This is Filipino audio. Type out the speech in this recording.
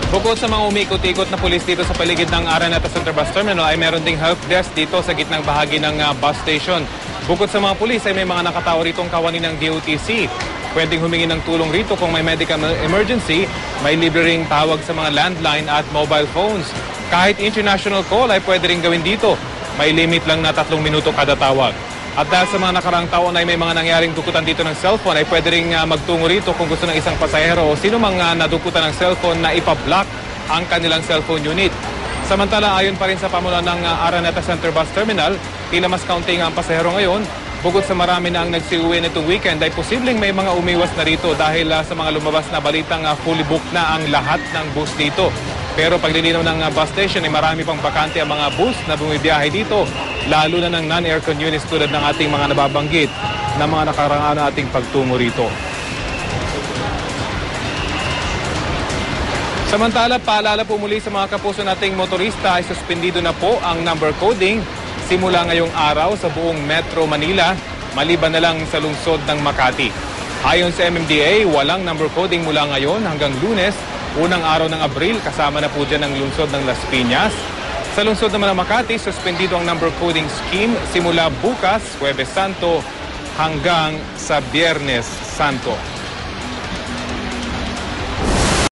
Bukod sa mga umikot-ikot na pulis dito sa paligid ng Araneta Center Bus Terminal ay meron ding help desk dito sa gitnang bahagi ng bus station. Bukod sa mga pulis ay may mga nakatawo ritong kawani ng DOTC. Pwedeng humingi ng tulong rito kung may medical emergency, may libre ring tawag sa mga landline at mobile phones. Kahit international call ay pwede ring gawin dito. May limit lang na 3 minuto kada tawag. At dahil sa mga nakaraang taon ay may mga nangyaring dukutan dito ng cellphone ay pwede ring magtungo rito kung gusto ng isang pasahero o sino mang nadukutan ng cellphone na ipablock ang kanilang cellphone unit. Samantala ayon pa rin sa pamunuan ng Araneta Center Bus Terminal, tila mas kaunti ang pasahero ngayon. Bukod sa marami na ang nagsiuwi nitong weekend ay posibleng may mga umiwas na rito dahil sa mga lumabas na balitang fully booked na ang lahat ng bus dito. Pero paglilinaw ng bus station ay marami pang bakante ang mga bus na bumibiyahe dito, lalo na ng non-aircon units tulad ng ating mga nababanggit na mga nakaraan na ating pagtungo rito. Samantala, paalala po muli sa mga kapuso nating motorista ay suspendido na po ang number coding simula ngayong araw sa buong Metro Manila, maliban na lang sa lungsod ng Makati. Ayon sa MMDA, walang number coding mula ngayon hanggang Lunes, unang araw ng Abril, kasama na po dyan ang lungsod ng Las Piñas. Sa lungsod naman ng Makati, suspendido ang number coding scheme simula bukas, Huwebes Santo, hanggang sa Biyernes Santo.